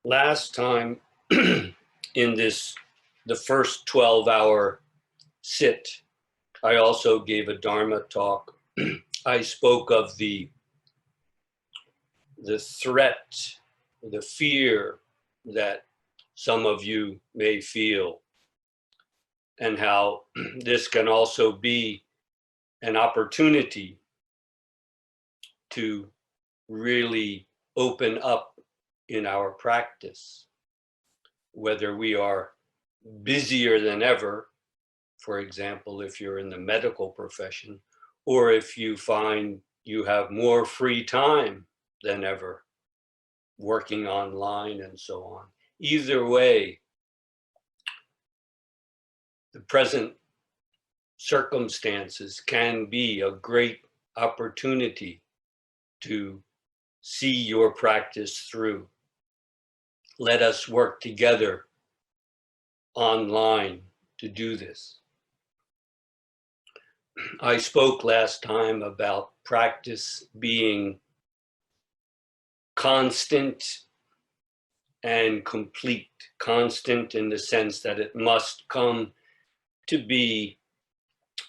Last time in the first 12-hour sit, I also gave a Dharma talk. I spoke of the threat, the fear that some of you may feel, and how this can also be an opportunity to really open up in our practice, whether we are busier than ever, for example, if you're in the medical profession, or if you find you have more free time than ever, working online and so on. Either way, the present circumstances can be a great opportunity to see your practice through. Let us work together online to do this. I spoke last time about practice being constant and complete. Constant in the sense that it must come to be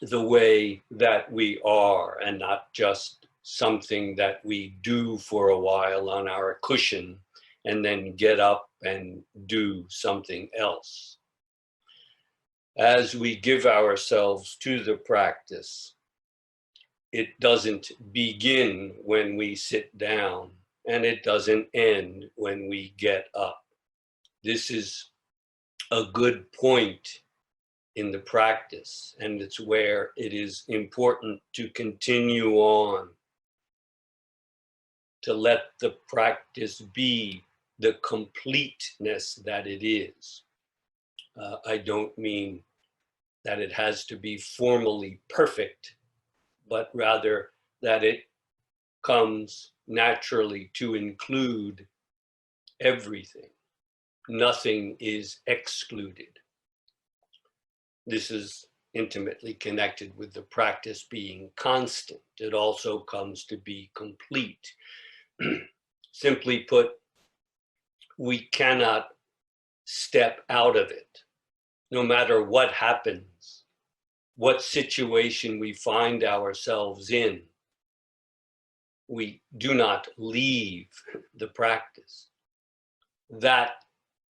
the way that we are, and not just something that we do for a while on our cushion and then get up and do something else. As we give ourselves to the practice, it doesn't begin when we sit down, and it doesn't end when we get up. This is a good point in the practice, and it's where it is important to continue on, to let the practice be the completeness that it is. I don't mean that it has to be formally perfect, but rather that it comes naturally to include everything. Nothing is excluded. This is intimately connected with the practice being constant. It also comes to be complete. Simply put, we cannot step out of it. No matter what happens, what situation we find ourselves in, we do not leave the practice. That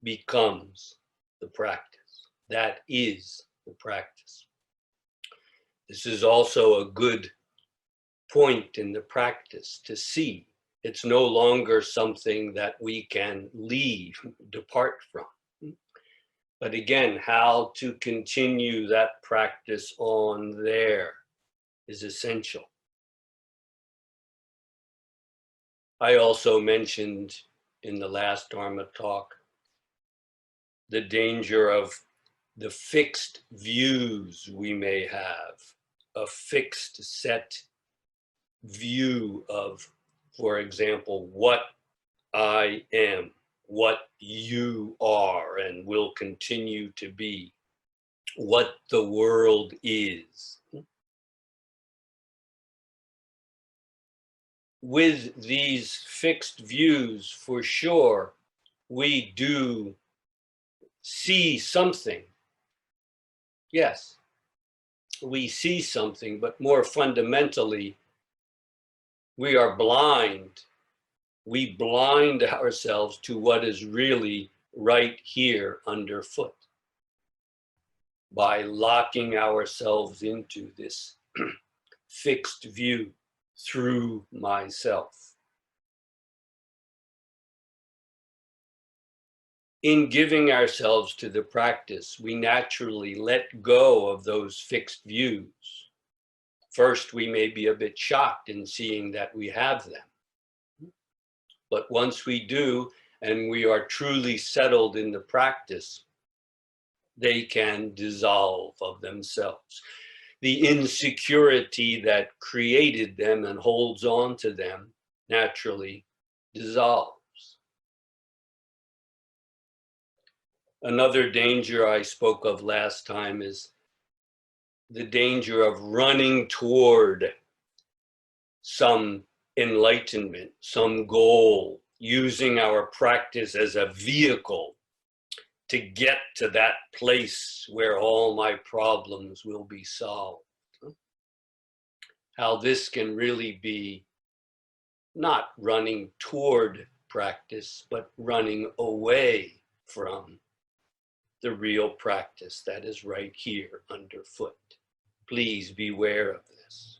becomes the practice. That is the practice. This is also a good point in the practice to see. It's no longer something that we can leave, depart from. But again, how to continue that practice on there is essential. I also mentioned in the last Dharma talk the danger of the fixed views we may have, a fixed set view of, for example, what I am, what you are and will continue to be, what the world is. With these fixed views, for sure, we do see something. Yes, we see something, but more fundamentally, we are blind. We blind ourselves to what is really right here underfoot by locking ourselves into this fixed view through myself. In giving ourselves to the practice, we naturally let go of those fixed views. First, we may be a bit shocked in seeing that we have them. But once we do, and we are truly settled in the practice, they can dissolve of themselves. The insecurity that created them and holds on to them naturally dissolves. Another danger I spoke of last time is the danger of running toward some enlightenment, some goal, using our practice as a vehicle to get to that place where all my problems will be solved. How this can really be not running toward practice, but running away from the real practice that is right here underfoot. Please beware of this.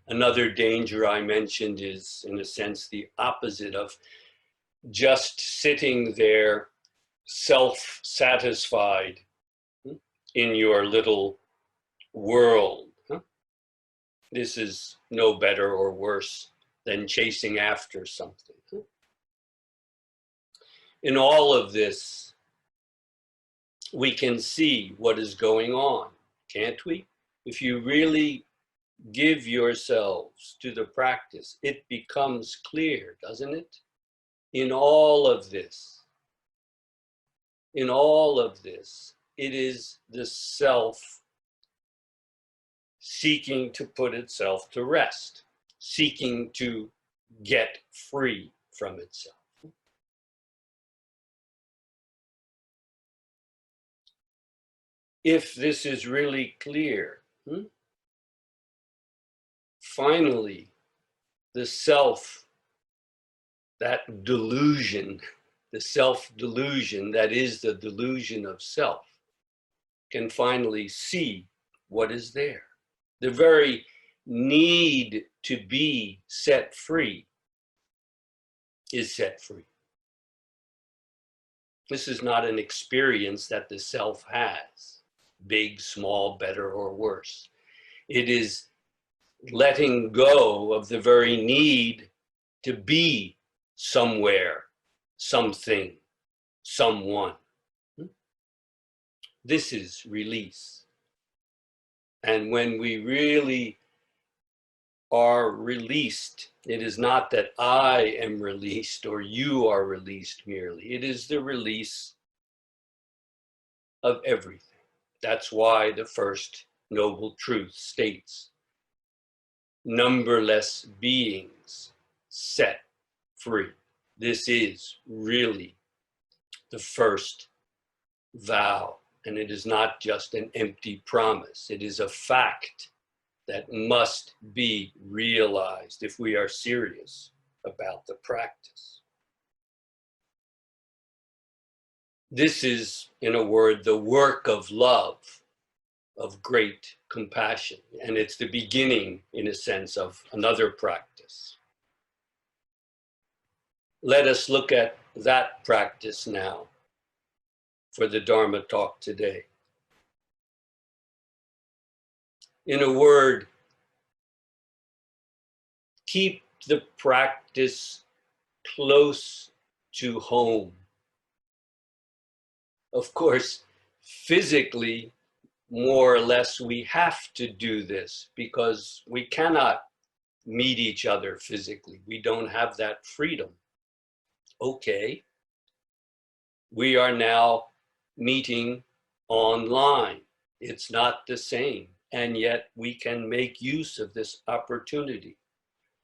Another danger I mentioned is, in a sense, the opposite of just sitting there self-satisfied in your little world. This is no better or worse than chasing after something. In all of this, we can see what is going on, can't we? If you really give yourselves to the practice, it becomes clear, doesn't it? In all of this, it is the self seeking to put itself to rest, seeking to get free from itself. If this is really clear, finally, the self, that delusion, the self-delusion that is the delusion of self, can finally see what is there. The very need to be set free is set free. This is not an experience that the self has, big, small, better, or worse. It is letting go of the very need to be somewhere, something, someone. This is release. And when we really are released, it is not that I am released or you are released merely. It is the release of everything. That's why the first noble truth states, numberless beings set free. This is really the first vow, and it is not just an empty promise. It is a fact that must be realized if we are serious about the practice. This is, in a word, the work of love, of great compassion, and it's the beginning, in a sense, of another practice. Let us look at that practice now for the Dharma talk today. In a word, keep the practice close to home. Of course, physically, more or less, we have to do this because we cannot meet each other physically. We don't have that freedom. Okay, we are now meeting online. It's not the same, and yet we can make use of this opportunity.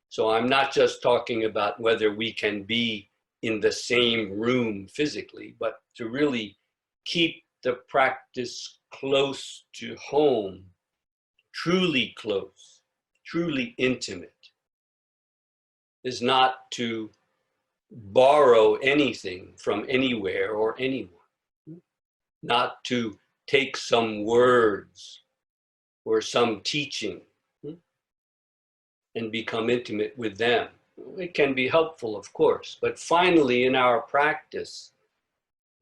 So I'm not just talking about whether we can be in the same room physically, but to really keep the practice close to home, truly close, truly intimate, is not to borrow anything from anywhere or anyone, not to take some words or some teaching and become intimate with them. It can be helpful, of course, but finally in our practice,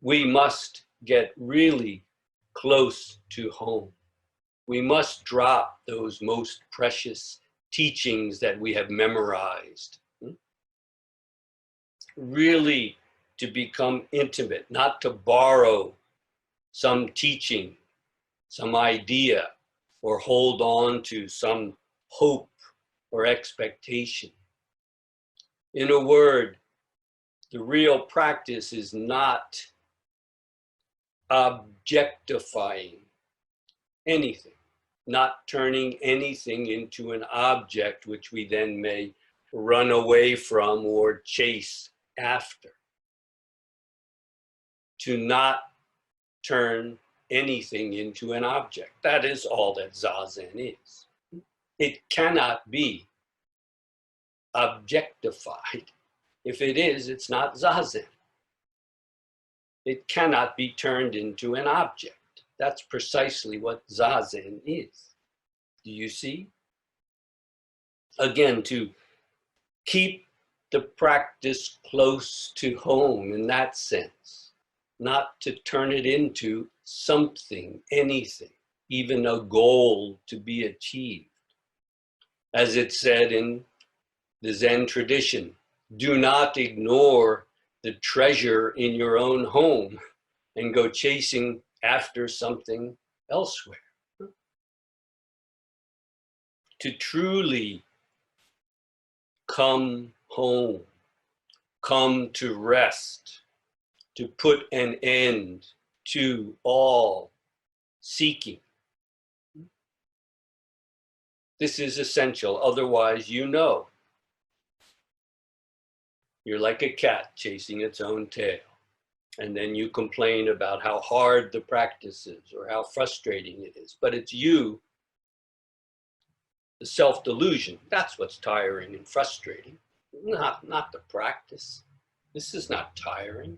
we must get really close to home. We must drop those most precious teachings that we have memorized. Really to become intimate, not to borrow some teaching, some idea, or hold on to some hope or expectation. In a word, the real practice is not objectifying anything, not turning anything into an object which we then may run away from or chase after. To not turn anything into an object. That is all that zazen is. It cannot be objectified. If it is, it's not zazen. It cannot be turned into an object. That's precisely what zazen is. Do you see? Again, to keep the practice close to home in that sense, not to turn it into something, anything, even a goal to be achieved. As it said in the Zen tradition, do not ignore the treasure in your own home and go chasing after something elsewhere. To truly come home, come to rest, to put an end to all seeking. This is essential, otherwise you know. You're like a cat chasing its own tail. And then you complain about how hard the practice is or how frustrating it is. But it's you, the self-delusion, that's what's tiring and frustrating, not the practice. This is not tiring.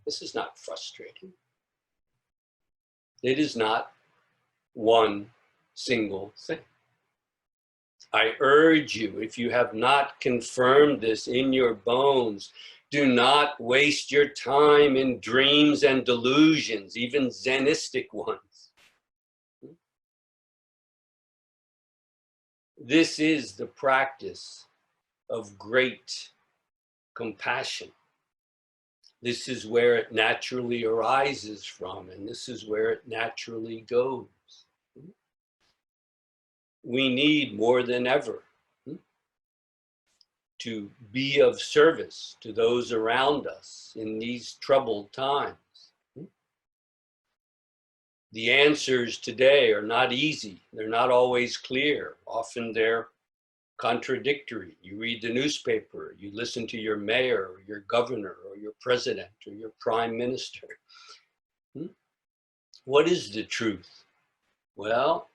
This is not frustrating. It is not one single thing. I urge you, if you have not confirmed this in your bones, do not waste your time in dreams and delusions, even Zenistic ones. This is the practice of great compassion. This is where it naturally arises from, and this is where it naturally goes. We need more than ever to be of service to those around us in these troubled times. The answers today are not easy. They're not always clear. Often they're contradictory. You read the newspaper, you listen to your mayor, or your governor, or your president, or your prime minister. What is the truth? Well,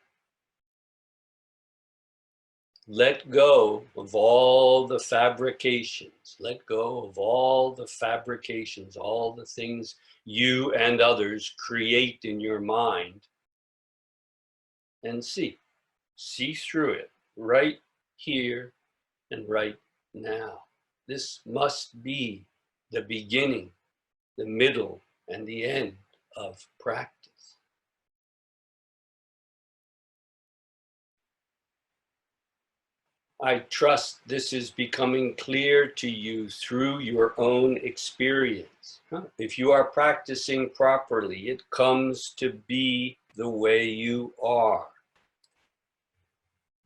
let go of all the fabrications. Let go of all the fabrications, all the things you and others create in your mind, and see through it right here and right now. This must be the beginning, the middle, and the end of practice. I trust this is becoming clear to you through your own experience. If you are practicing properly, it comes to be the way you are.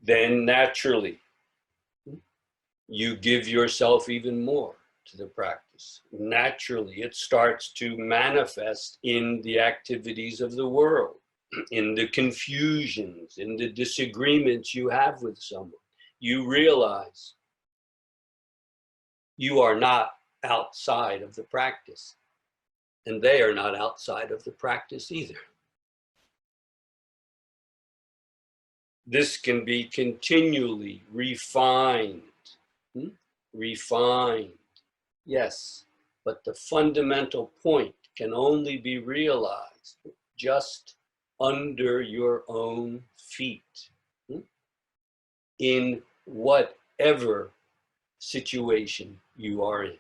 Then naturally, you give yourself even more to the practice. Naturally, it starts to manifest in the activities of the world, in the confusions, in the disagreements you have with someone. You realize you are not outside of the practice, and they are not outside of the practice either. This can be continually refined, refined, yes, but the fundamental point can only be realized just under your own feet, in whatever situation you are in.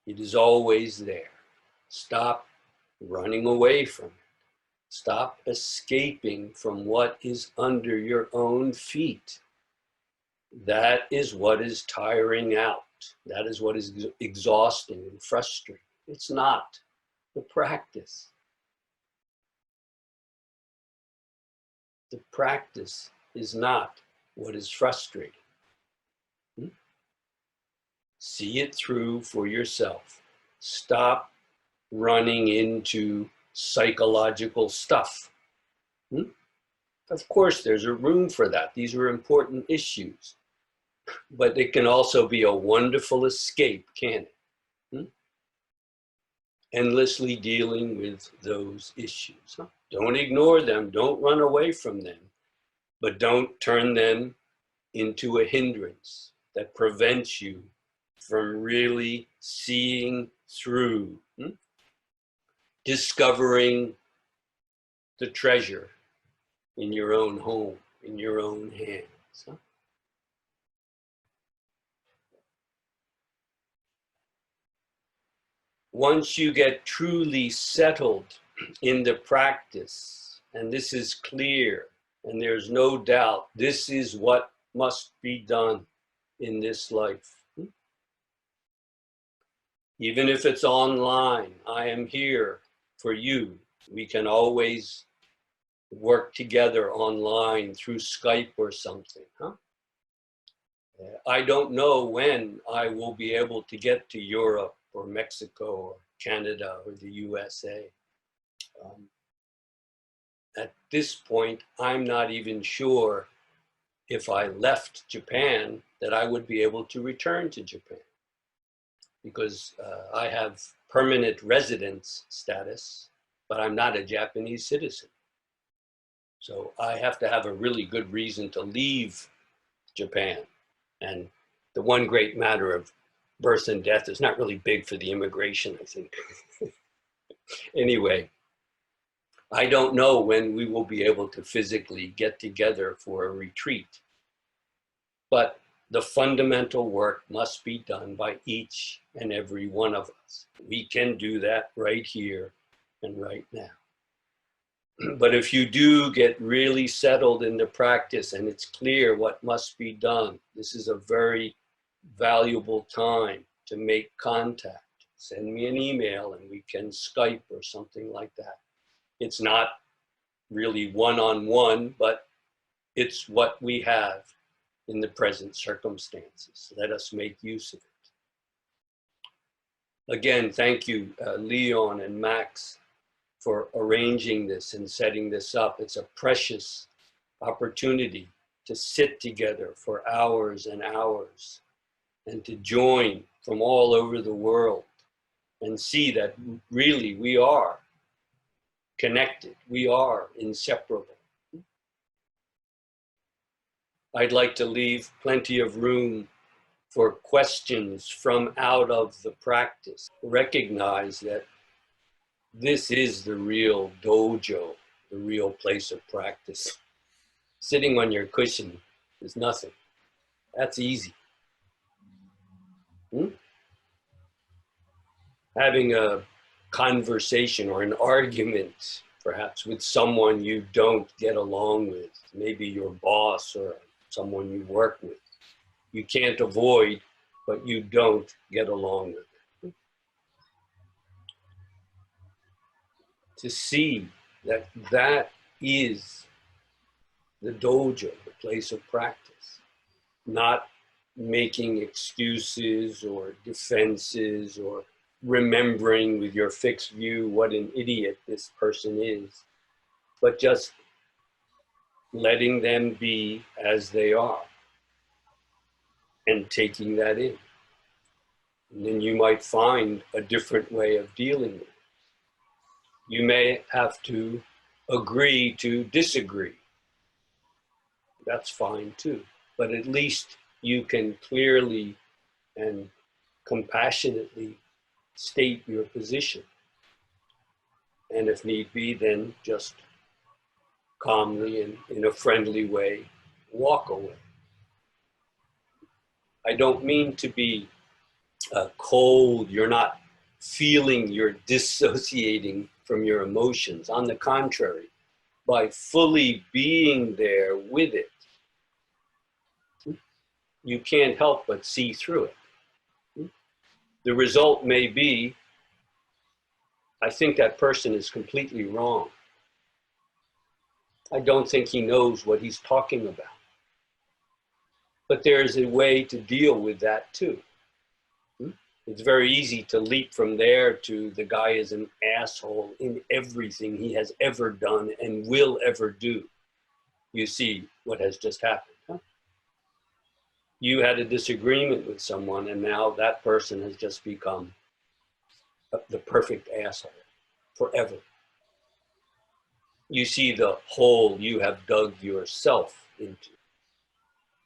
It is always there. Stop running away from it. Stop escaping from what is under your own feet. That is what is tiring out. That is what is exhausting and frustrating. It's not the practice. The practice is not what is frustrating. See it through for yourself. Stop running into psychological stuff. Of course, there's a room for that. These are important issues. But it can also be a wonderful escape, can't it? Endlessly dealing with those issues. Don't ignore them, don't run away from them, but don't turn them into a hindrance that prevents you from really seeing through, discovering the treasure in your own home, in your own hands. Once you get truly settled in the practice, and this is clear, and there's no doubt, this is what must be done in this life. Even if it's online, I am here for you. We can always work together online through Skype or something. I don't know when I will be able to get to Europe or Mexico or Canada or the USA. At this point, I'm not even sure if I left Japan that I would be able to return to Japan, because I have permanent residence status, but I'm not a Japanese citizen. So I have to have a really good reason to leave Japan. And the one great matter of birth and death is not really big for the immigration, I think. Anyway, I don't know when we will be able to physically get together for a retreat, but the fundamental work must be done by each and every one of us. We can do that right here and right now. But if you do get really settled in the practice and it's clear what must be done, this is a very valuable time to make contact. Send me an email and we can Skype or something like that. It's not really one-on-one, but it's what we have in the present circumstances. Let us make use of it. Again, thank you, Leon and Max, for arranging this and setting this up. It's a precious opportunity to sit together for hours and hours and to join from all over the world and see that really we are connected. We are inseparable. I'd like to leave plenty of room for questions from out of the practice. Recognize that this is the real dojo, the real place of practice. Sitting on your cushion is nothing. That's easy. Having a conversation or an argument, perhaps with someone you don't get along with, maybe your boss or someone you work with. You can't avoid, but you don't get along with. To see that that is the dojo, the place of practice, not making excuses or defenses or remembering with your fixed view what an idiot this person is, but just letting them be as they are and taking that in. And then you might find a different way of dealing with it. You may have to agree to disagree. That's fine too. But at least you can clearly and compassionately state your position. And if need be, then just calmly and in a friendly way, walk away. I don't mean to be cold. You're not feeling, you're dissociating from your emotions. On the contrary, by fully being there with it, you can't help but see through it. The result may be, I think that person is completely wrong. I don't think he knows what he's talking about. But there's a way to deal with that too. It's very easy to leap from there to the guy is an asshole in everything he has ever done and will ever do. You see what has just happened. Huh? You had a disagreement with someone, and now that person has just become the perfect asshole forever. You see the hole you have dug yourself into,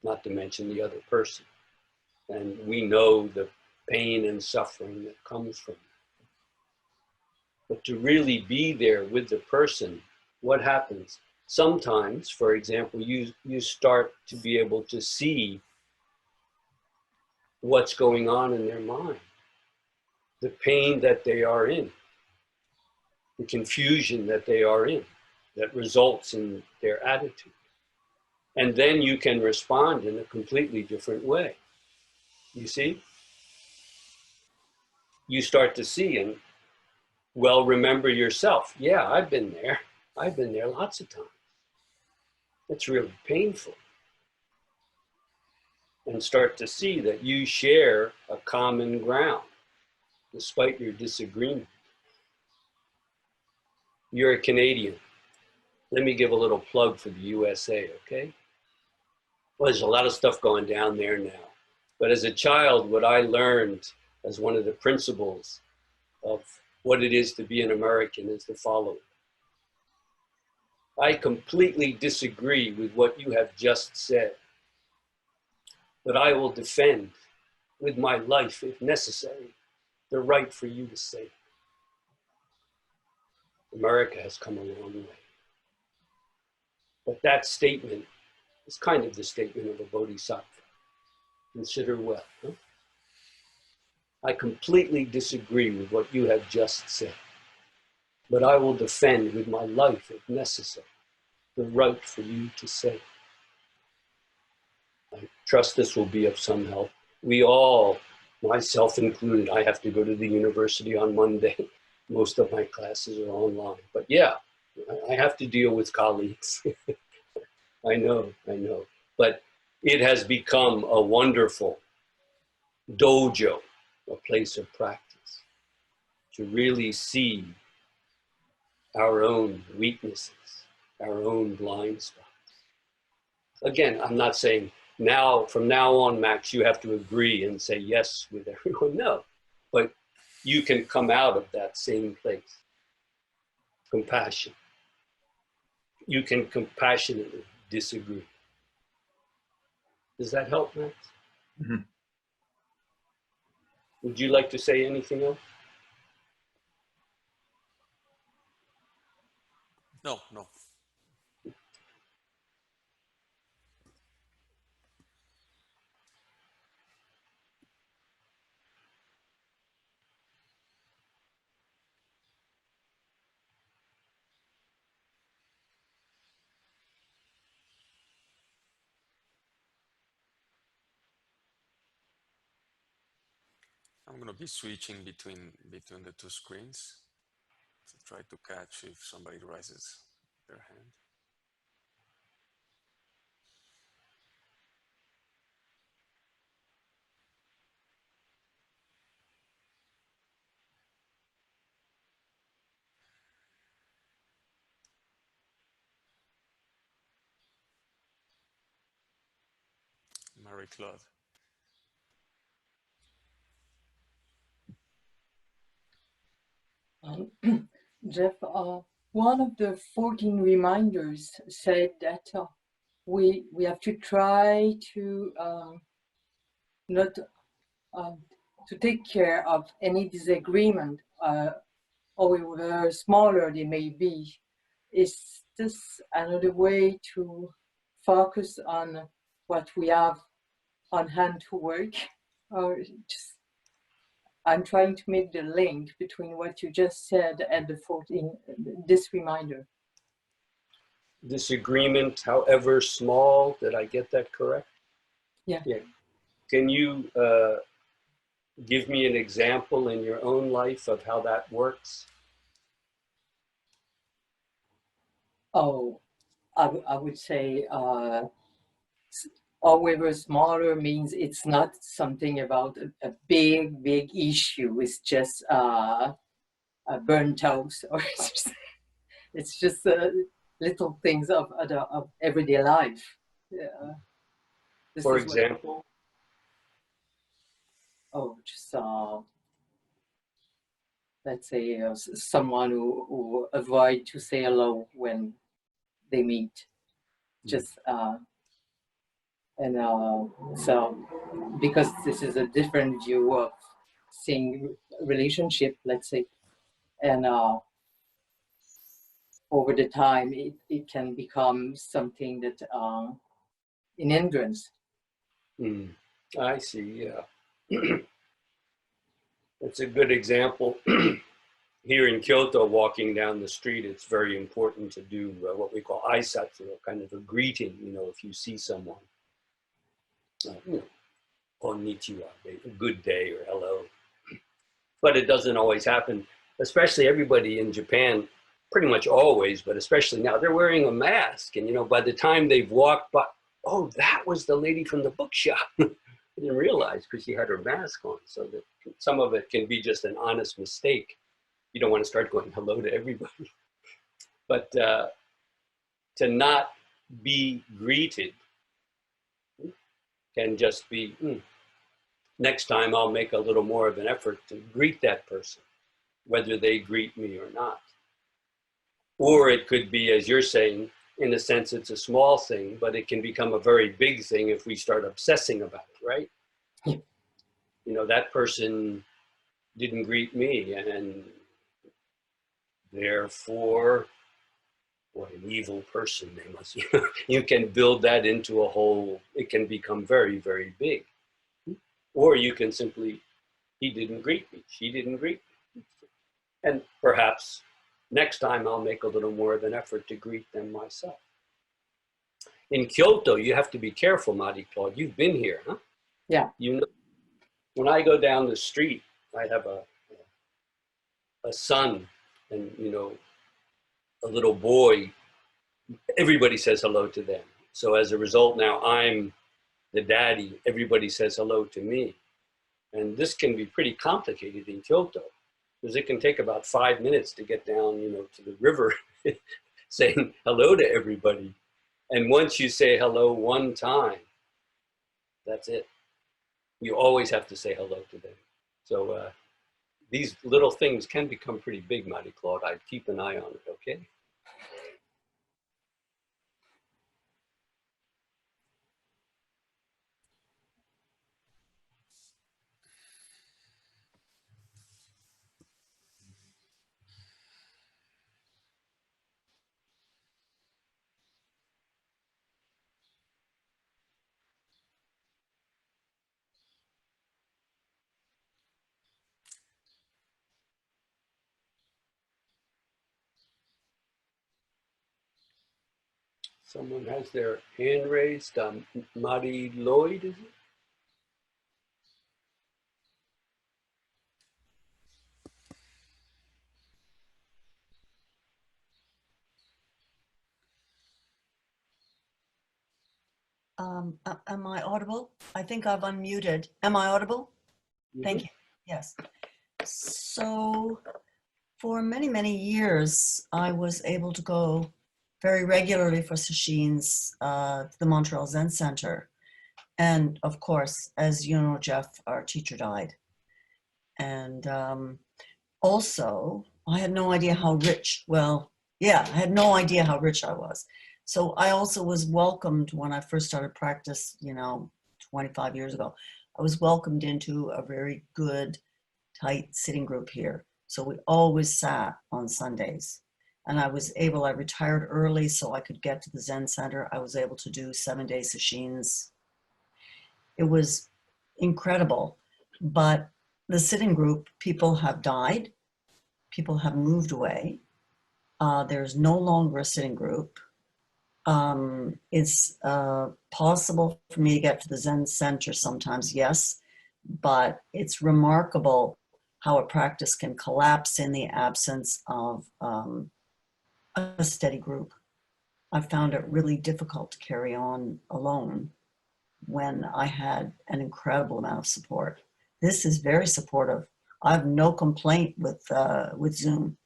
not to mention the other person. And we know the pain and suffering that comes from it. But to really be there with the person, what happens? Sometimes, for example, you start to be able to see what's going on in their mind, the pain that they are in, the confusion that they are in, that results in their attitude. And then you can respond in a completely different way. You see? You start to see and, well, remember yourself. Yeah, I've been there. I've been there lots of times. It's really painful. And start to see that you share a common ground, despite your disagreement. You're a Canadian. Let me give a little plug for the USA, okay? Well, there's a lot of stuff going down there now. But as a child, what I learned as one of the principles of what it is to be an American is the following. I completely disagree with what you have just said, but I will defend with my life, if necessary, the right for you to say it. America has come a long way. But that statement is kind of the statement of a bodhisattva. Consider well. Huh? I completely disagree with what you have just said, but I will defend with my life, if necessary, the right for you to say. I trust this will be of some help. We all, myself included, I have to go to the university on Monday. Most of my classes are online. But yeah, I have to deal with colleagues. I know. But it has become a wonderful dojo, a place of practice, to really see our own weaknesses, our own blind spots. Again, I'm not saying now, from now on, Max, you have to agree and say yes with everyone. No, but you can come out of that same place. Compassion. You can compassionately disagree. Does that help, Max? Mm-hmm. Would you like to say anything else? No. I'm going to be switching between the two screens to try to catch if somebody raises their hand. Marie-Claude. Jeff, one of the 14 reminders said that we have to try to not to take care of any disagreement, however smaller they may be. Is this another way to focus on what we have on hand to work, or just? I'm trying to make the link between what you just said and the 14, this reminder. Disagreement, however small, did I get that correct? Yeah. Can you give me an example in your own life of how that works? Oh, I would say, however smaller means it's not something about a big issue. It's just a burnt toast, or it's just little things of everyday life. This For is what, example, just let's say someone who avoid to say hello when they meet, just so because this is a different view of seeing relationship, let's say, and over the time it can become something that an hindrance. I see, yeah. It's a good example. Here in Kyoto, walking down the street, it's very important to do what we call aisatsu, kind of a greeting, if you see someone. Konnichiwa, a good day or hello. But it doesn't always happen, especially everybody in Japan, pretty much always, but especially now, they're wearing a mask. And, by the time they've walked by, oh, that was the lady from the bookshop. I didn't realize because she had her mask on. So that some of it can be just an honest mistake. You don't want to start going hello to everybody. But to not be greeted can just be, next time I'll make a little more of an effort to greet that person, whether they greet me or not. Or it could be, as you're saying, in a sense, it's a small thing, but it can become a very big thing if we start obsessing about it, right? That person didn't greet me, and therefore, what an evil person they must be. You can build that into a whole, it can become very, very big. Or you can simply, he didn't greet me, she didn't greet me. And perhaps next time I'll make a little more of an effort to greet them myself. In Kyoto, you have to be careful, Marie-Claude. You've been here, huh? Yeah. When I go down the street, I have a son and, a little boy, everybody says hello to them. So as a result, now I'm the daddy, everybody says hello to me. And this can be pretty complicated in Kyoto because it can take about 5 minutes to get down, to the river saying hello to everybody. And once you say hello one time, that's it. You always have to say hello to them. So these little things can become pretty big, Marie-Claude. I'd keep an eye on it, okay? Someone has their hand raised. Marie Lloyd, is it? Am I audible? I think I've unmuted. Am I audible? Thank you. Yes. So for many, many years, I was able to go very regularly for sessions to the Montreal Zen Center. And of course, as you know, Jeff, our teacher died. And also, I had no idea how rich, I had no idea how rich I was. So I also was welcomed when I first started practice, 25 years ago. I was welcomed into a very good, tight sitting group here. So we always sat on Sundays. And I retired early so I could get to the Zen Center. I was able to do 7-day sessions. It was incredible. But the sitting group, people have died. People have moved away. There's no longer a sitting group. It's possible for me to get to the Zen Center sometimes, yes, but it's remarkable how a practice can collapse in the absence of a steady group. I found it really difficult to carry on alone when I had an incredible amount of support. This is very supportive. I have no complaint with Zoom.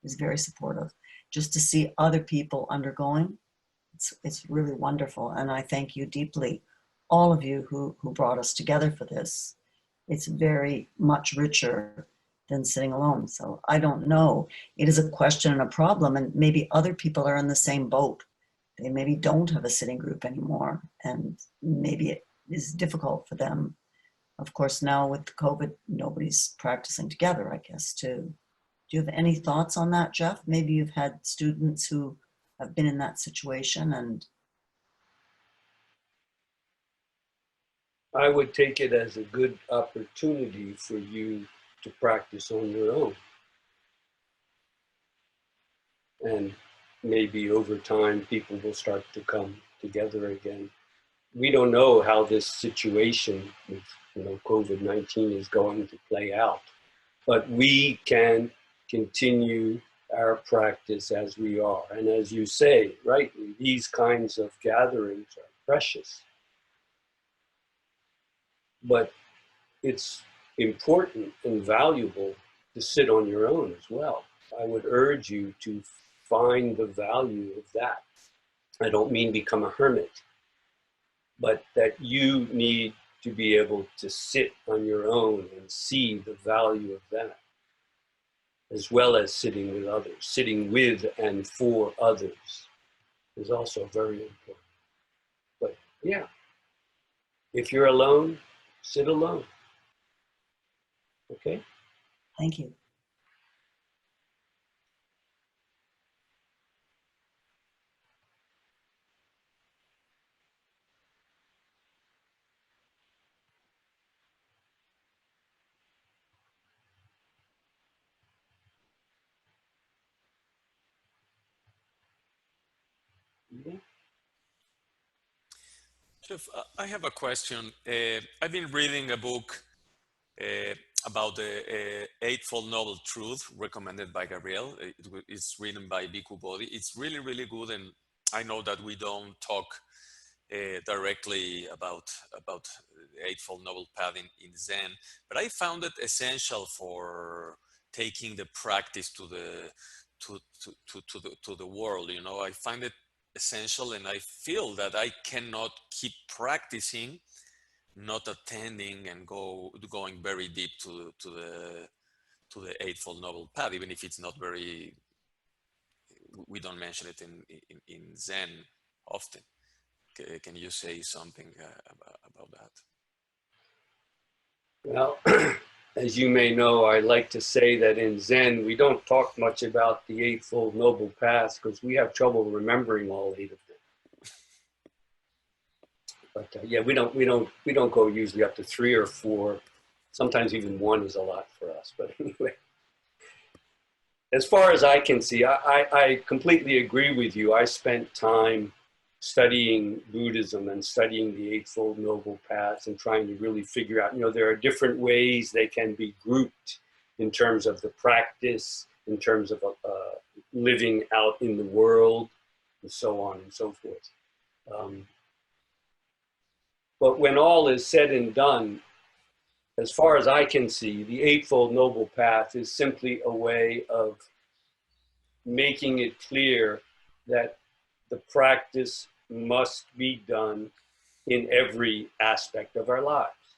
It's very supportive. just to see other people undergoing. It's really wonderful. And I thank you deeply, all of you who brought us together for this. It's very much richer than sitting alone. So I don't know. It is a question and a problem, and maybe other people are in the same boat. They maybe don't have a sitting group anymore, and maybe it is difficult for them. Of course, now with COVID, nobody's practicing together, I guess, too. Do you have any thoughts on that, Jeff? Maybe you've had students who have been in that situation, and I would take it as a good opportunity for you to practice on your own. And maybe over time, people will start to come together again. We don't know how this situation with COVID-19 is going to play out, but we can continue our practice as we are. And as you say, rightly, these kinds of gatherings are precious. But it's important and valuable to sit on your own as well. I would urge you to find the value of that. I don't mean become a hermit, but that you need to be able to sit on your own and see the value of that, as well as sitting with others. Sitting with and for others is also very important. But yeah, if you're alone, sit alone. Okay? thank you. Yeah. Jeff, I have a question. I've been reading a book uh, about the Eightfold Noble Truth recommended by Gabriel. It's written by Bhikkhu Bodhi. It's really, really good. And I know that we don't talk directly about the Eightfold Noble Path in Zen, but I found it essential for taking the practice to the world. You know, I find it essential, and I feel that I cannot keep practicing not attending and going very deep to the Eightfold Noble Path, even if it's not very, we don't mention it in Zen often. Can you say something about that? Well, as you may know, I like to say that in Zen, we don't talk much about the Eightfold Noble Paths because we have trouble remembering all 8 of them. But yeah, we don't go usually up to 3 or 4. Sometimes even 1 is a lot for us. But anyway, as far as I can see, I completely agree with you. I spent time studying Buddhism and studying the Eightfold Noble Paths and trying to really figure out, there are different ways they can be grouped in terms of the practice, in terms of living out in the world, and so on and so forth. But when all is said and done, as far as I can see, the Eightfold Noble Path is simply a way of making it clear that the practice must be done in every aspect of our lives.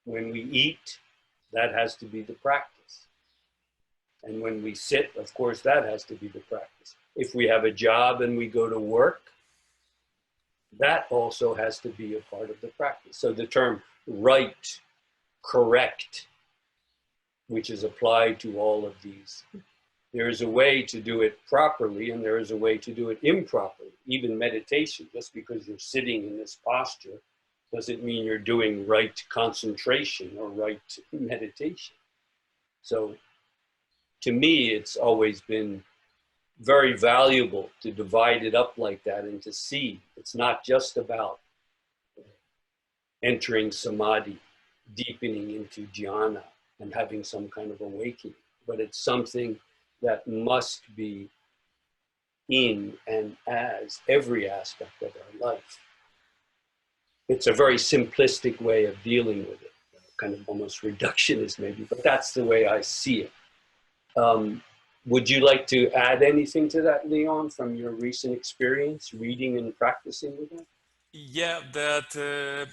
When we eat, that has to be the practice. And when we sit, of course, that has to be the practice. If we have a job and we go to work, that also has to be a part of the practice. So the term right, correct, which is applied to all of these, there is a way to do it properly and there is a way to do it improperly. Even meditation, just because you're sitting in this posture doesn't mean you're doing right concentration or right meditation. So to me, it's always been very valuable to divide it up like that and to see it's not just about entering samadhi, deepening into jhana and having some kind of awakening, but it's something that must be in and as every aspect of our life. It's a very simplistic way of dealing with it, kind of almost reductionist maybe, but that's the way I see it. Would you like to add anything to that, Leon, from your recent experience reading and practicing with them? Yeah, that,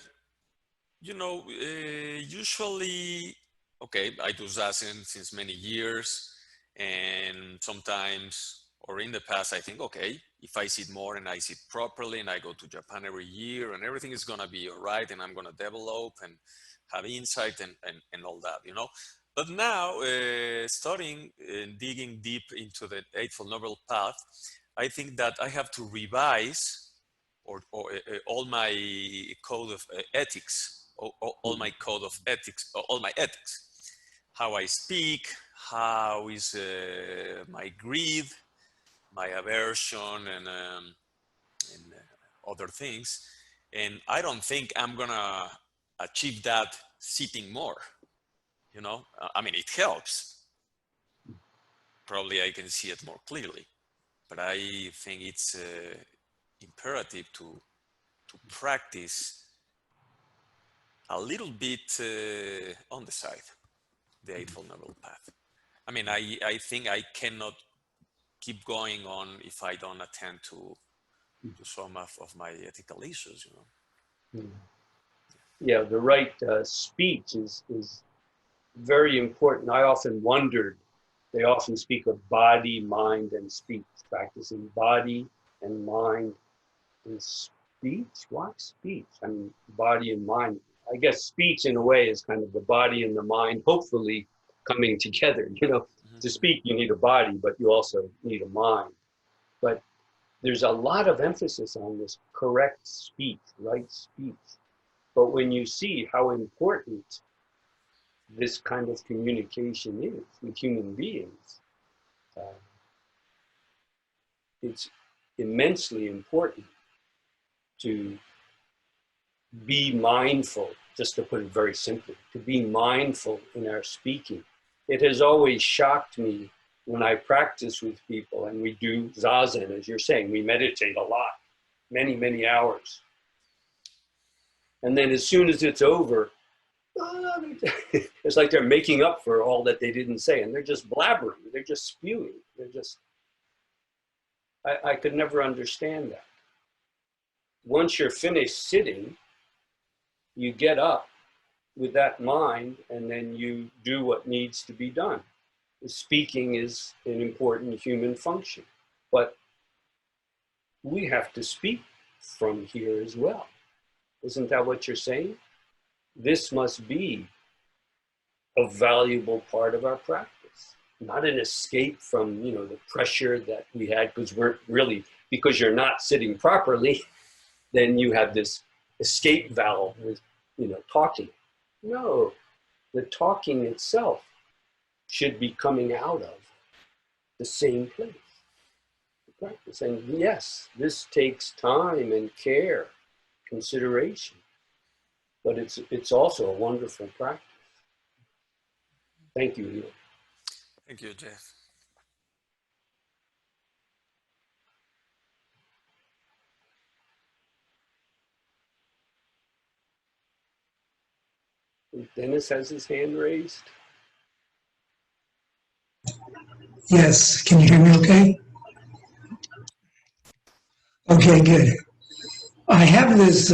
usually, okay, I do zazen since many years, and sometimes, or in the past, I think, okay, if I sit more and I sit properly and I go to Japan every year and everything is gonna be all right and I'm gonna develop and have insight and all that, But now, studying and digging deep into the Eightfold Noble Path, I think that I have to revise all my code of ethics, all my code of ethics, all my ethics, how I speak, how is my greed, my aversion, and other things. And I don't think I'm gonna achieve that sitting more. I mean, it helps. Probably I can see it more clearly, but I think it's imperative to practice a little bit on the side, the Eightfold Noble Path. I mean, I think I cannot keep going on if I don't attend to some of my ethical issues, Yeah, the right speech is very important. I often wondered, they often speak of body, mind, and speech, practicing body and mind and speech. What speech? I mean, body and mind. I guess speech in a way is kind of the body and the mind, hopefully coming together. To speak, you need a body, but you also need a mind. But there's a lot of emphasis on this correct speech, right speech. But when you see how important this kind of communication is with human beings, it's immensely important to be mindful, just to put it very simply, to be mindful in our speaking. It has always shocked me when I practice with people and we do zazen, as you're saying, we meditate a lot, many, many hours. And then as soon as it's over, it's like they're making up for all that they didn't say, and they're just blabbering, they're just spewing, I could never understand that. Once you're finished sitting, you get up with that mind and then you do what needs to be done. Speaking is an important human function, but we have to speak from here as well. Isn't that what you're saying? This must be a valuable part of our practice, not an escape from, the pressure that we had because you're not sitting properly, then you have this escape valve with, talking. No, the talking itself should be coming out of the same place, the practice. And yes, this takes time and care, consideration, but it's also a wonderful practice. Thank you, Leo. Thank you, Jeff. Dennis has his hand raised. Yes, can you hear me okay? Okay, good. I have this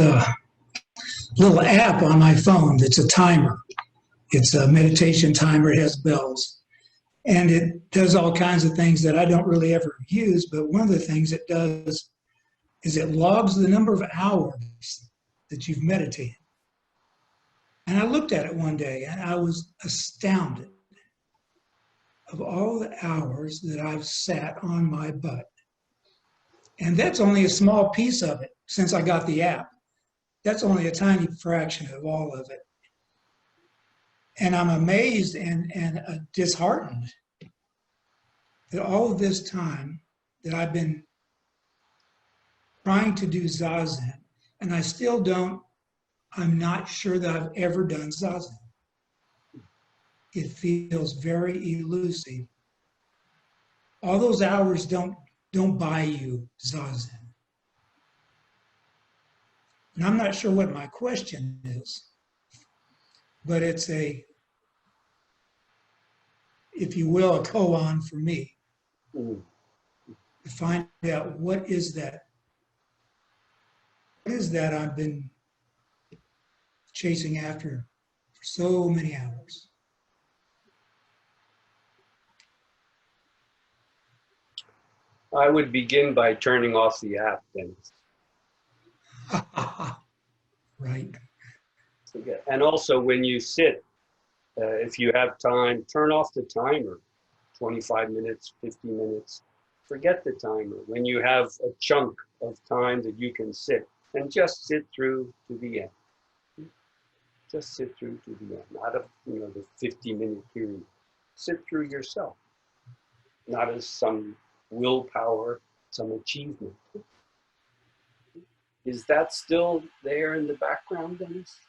little app on my phone that's a timer. It's a meditation timer, it has bells. And it does all kinds of things that I don't really ever use, but one of the things it does is it logs the number of hours that you've meditated. And I looked at it one day and I was astounded of all the hours that I've sat on my butt. And that's only a small piece of it since I got the app. That's only a tiny fraction of all of it. And I'm amazed and disheartened that all of this time that I've been trying to do zazen, and I still don't, I'm not sure that I've ever done zazen. It feels very elusive. All those hours don't buy you zazen. And I'm not sure what my question is, but it's a, if you will, a koan for me. Mm. to find out what is that? What is that I've been chasing after for so many hours? I would begin by turning off the app, Dennis. Right. And also when you sit, if you have time, turn off the timer, 25 minutes, 50 minutes, forget the timer. When you have a chunk of time that you can sit, and just sit through to the end. Just sit through to the end, not the 50-minute period. Sit through yourself, not as some willpower, some achievement. Is that still there in the background, Dennis?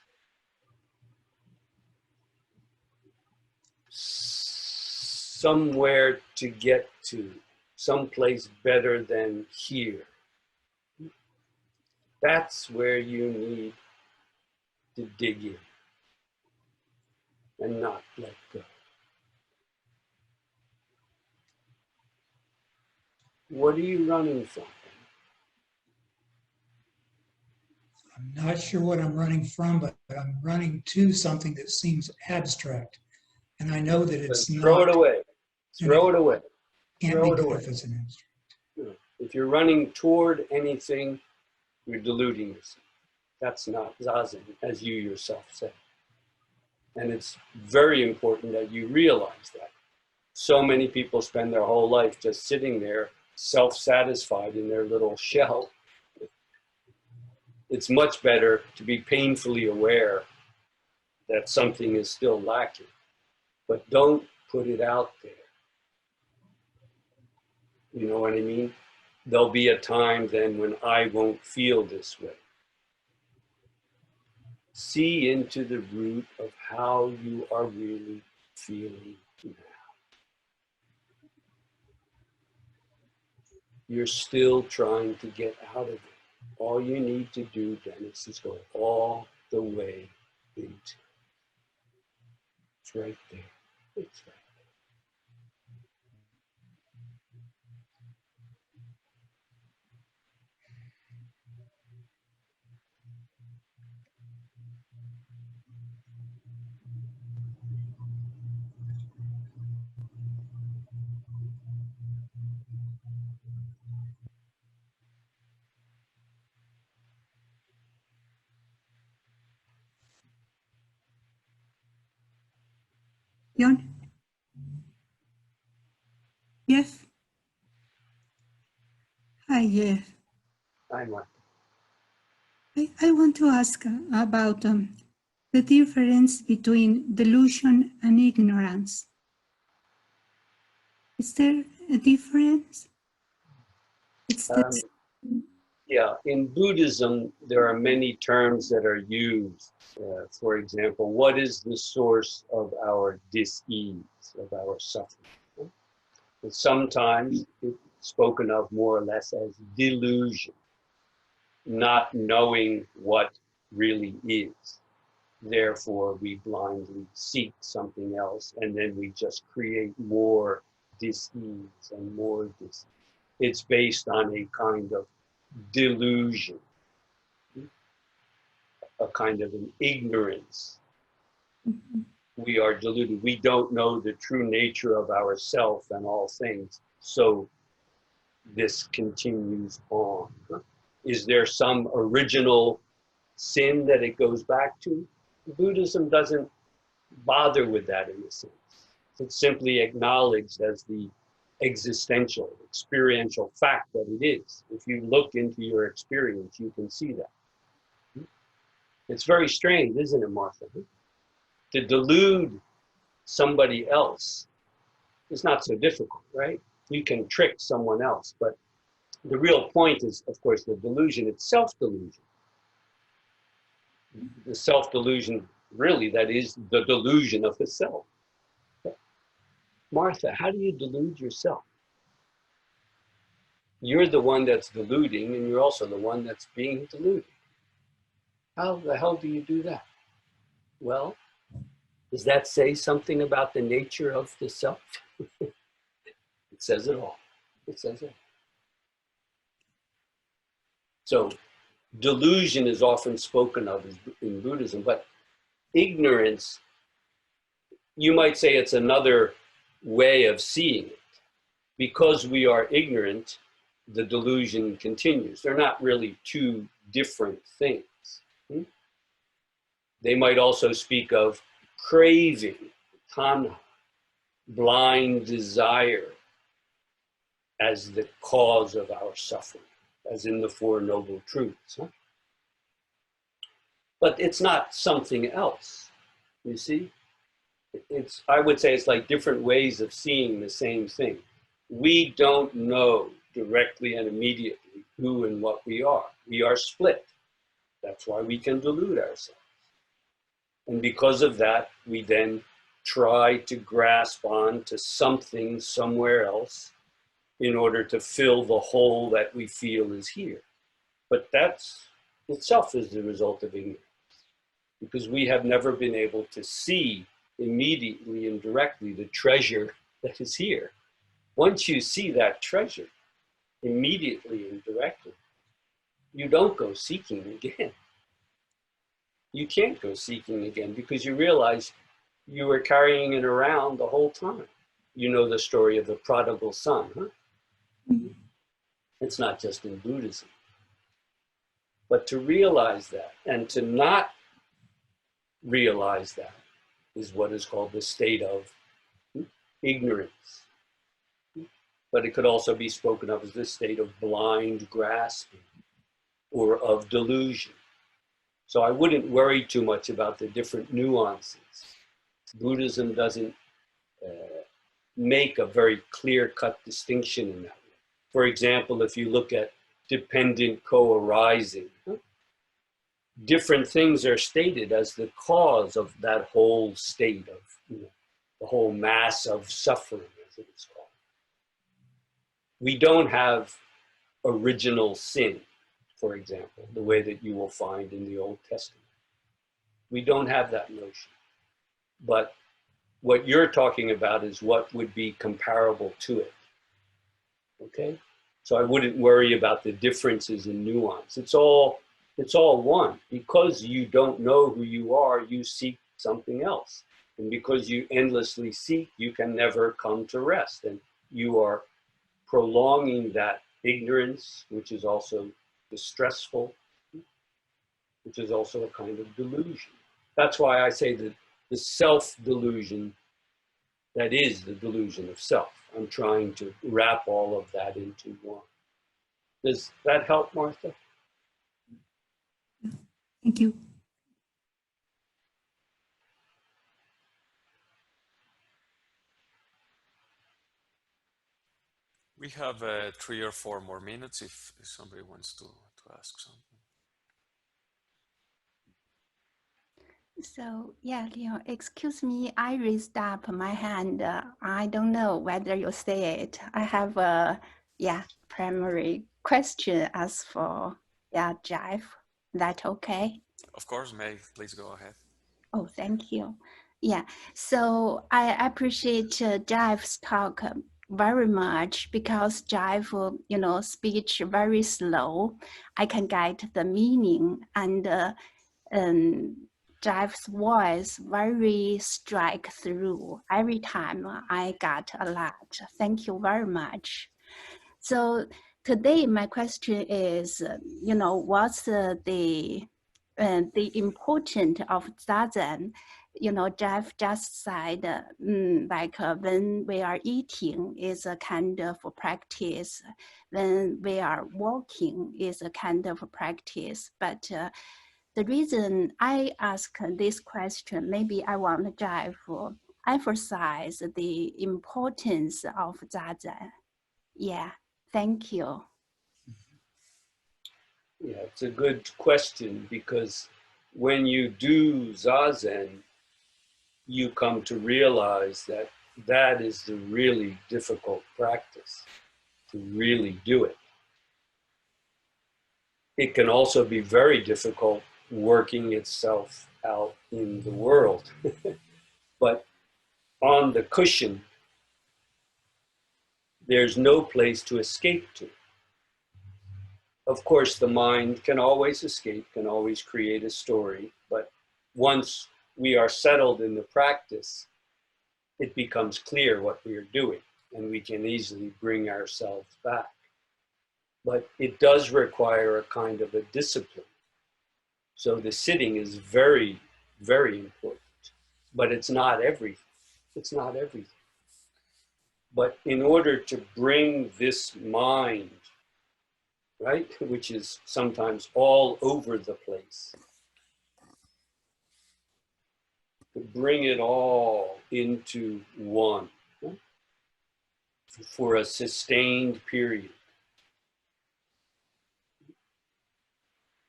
Somewhere to get to, someplace better than here. That's where you need to dig in and not let go. What are you running from? I'm not sure what I'm running from, but I'm running to something that seems abstract. And I know that it's Then not. throw it away. Throw it away. Can't Throw be it good away. if it's an abstract. If you're running toward anything, you're deluding yourself. That's not zazen, as you yourself said. And it's very important that you realize that. So many people spend their whole life just sitting there, self-satisfied in their little shell. It's much better to be painfully aware that something is still lacking, but don't put it out there. You know what I mean? There'll be a time then when I won't feel this way. See into the root of how you are really feeling now. You're still trying to get out of it. All you need to do, Dennis, is go all the way into it. It's right there. It's right. John? Yes? Hi, yes. I'm right. I want to ask about the difference between delusion and ignorance. Is there a difference? It's the Yeah, in Buddhism, there are many terms that are used. For example, what is the source of our dis-ease, of our suffering? And sometimes it's spoken of more or less as delusion, not knowing what really is. Therefore, we blindly seek something else, and then we just create more dis-ease and more dis-ease. It's based on a kind of delusion, a kind of an ignorance. We are deluded. We don't know the true nature of ourself and all things. So this continues on. Is there some original sin that it goes back to? Buddhism doesn't bother with that in a sense. It's simply acknowledged as the existential, experiential fact that it is. If you look into your experience, you can see that. It's very strange, isn't it, Martha? To delude somebody else is not so difficult, right? You can trick someone else, but the real point is, of course, the delusion, it's self-delusion. The self-delusion, really, that is the delusion of the self. Martha, how do you delude yourself? You're the one that's deluding, and you're also the one that's being deluded. How the hell do you do that? Well, does that say something about the nature of the self? It says it all. It says that. So delusion is often spoken of in Buddhism, but ignorance, you might say it's another way of seeing it. Because we are ignorant, the delusion continues. They're not really two different things. They might also speak of craving, tanha, blind desire, as the cause of our suffering, as in the Four Noble Truths. But it's not something else, you see? I would say it's like different ways of seeing the same thing. We don't know directly and immediately who and what we are. We are split. That's why we can delude ourselves. And because of that, we then try to grasp on to something somewhere else in order to fill the hole that we feel is here. But that's itself is the result of ignorance, because we have never been able to see immediately and directly the treasure that is here. Once you see that treasure immediately and directly, you don't go seeking again. You can't go seeking again because you realize you were carrying it around the whole time. You know the story of the prodigal son, huh? It's not just in Buddhism. But to realize that and to not realize that is what is called the state of ignorance. But it could also be spoken of as this state of blind grasping or of delusion. So I wouldn't worry too much about the different nuances. Buddhism doesn't make a very clear-cut distinction in that way. For example, if you look at dependent co-arising, different things are stated as the cause of that whole state of, the whole mass of suffering, as it is called. We don't have original sin, for example, the way that you will find in the Old Testament. We don't have that notion. But what you're talking about is what would be comparable to it. Okay? So I wouldn't worry about the differences in nuance. It's all one. Because you don't know who you are, you seek something else. And because you endlessly seek, you can never come to rest. And you are prolonging that ignorance, which is also distressful, which is also a kind of delusion. That's why I say that the self-delusion, that is the delusion of self. I'm trying to wrap all of that into one. Does that help, Martha? Thank you. We have 3 or 4 more minutes if somebody wants to ask something. So, yeah, Leo, excuse me, I raised up my hand. I don't know whether you say it. I have a, primary question as for, Jeff. That okay? Of course, May, please go ahead. Oh, thank you. Yeah, so I appreciate Jeff's talk very much because Jeff, speech very slow. I can get the meaning and Jeff's voice very strike through. Every time I got a lot. Thank you very much. So today my question is, what's the importance of zazen? Jeff just said, when we are eating is a kind of practice, when we are walking is a kind of practice. But the reason I ask this question, maybe I want Jeff to emphasize the importance of zazen. Yeah, thank you. Yeah, it's a good question because when you do zazen, you come to realize that that is the really difficult practice, to really do it. It can also be very difficult working itself out in the world. But on the cushion, there's no place to escape to. Of course, the mind can always escape, can always create a story, but once we are settled in the practice, it becomes clear what we are doing, and we can easily bring ourselves back. But it does require a kind of a discipline. So the sitting is very, very important, but it's not everything. It's not everything. But in order to bring this mind, right, which is sometimes all over the place, to bring it all into one, right, for a sustained period,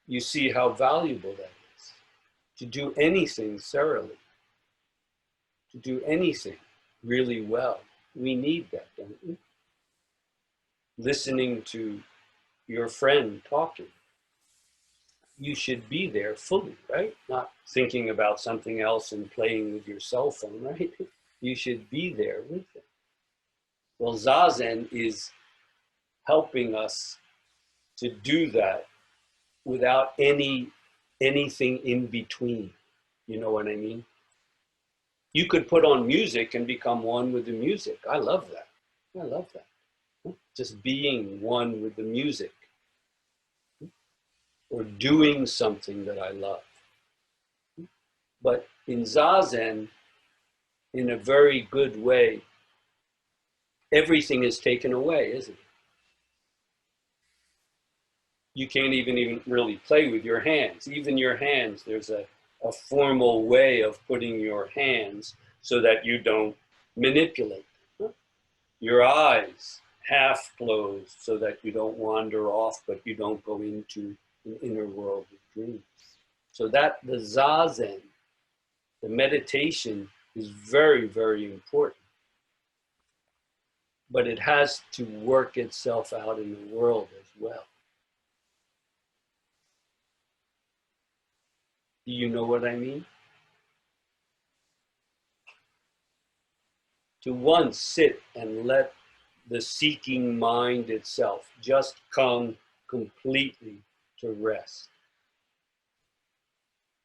you see how valuable that is. To do anything thoroughly, to do anything really well, we need that, don't we? Listening to your friend talking, you should be there fully, right? Not thinking about something else and playing with your cell phone, right? You should be there with them. Well, zazen is helping us to do that without anything in between. You know what I mean? You could put on music and become one with the music. I love that. I love that. Just being one with the music, or doing something that I love. But in zazen, in a very good way, everything is taken away, isn't it? You can't even really play with your hands. Even your hands, there's a formal way of putting your hands so that you don't manipulate them. Your eyes half closed so that you don't wander off, but you don't go into an inner world of dreams. So that the zazen, the meditation, is very, very important. But it has to work itself out in the world as well. Do you know what I mean? To once sit and let the seeking mind itself just come completely to rest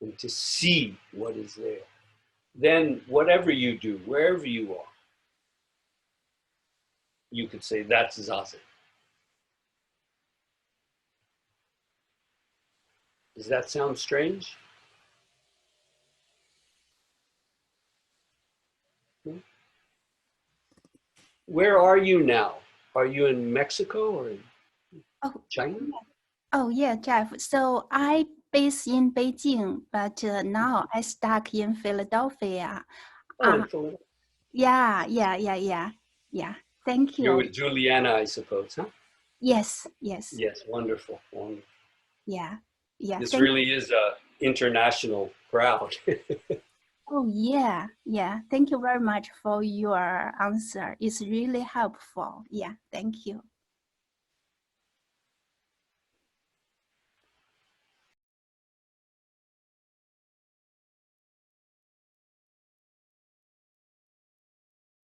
and to see what is there. Then whatever you do, wherever you are, you could say that's zazen. Does that sound strange? Where are you now? Are you in Mexico or in Oh, China? oh yeah, Jeff. So I based in Beijing, but now I stuck in Philadelphia. Oh, in Philadelphia. Yeah. Thank You're you. with Juliana, I suppose, huh? Yes. Yes, wonderful, wonderful. Yeah. This Thank really is a international crowd. Oh yeah. Thank you very much for your answer. It's really helpful. Yeah. Thank you.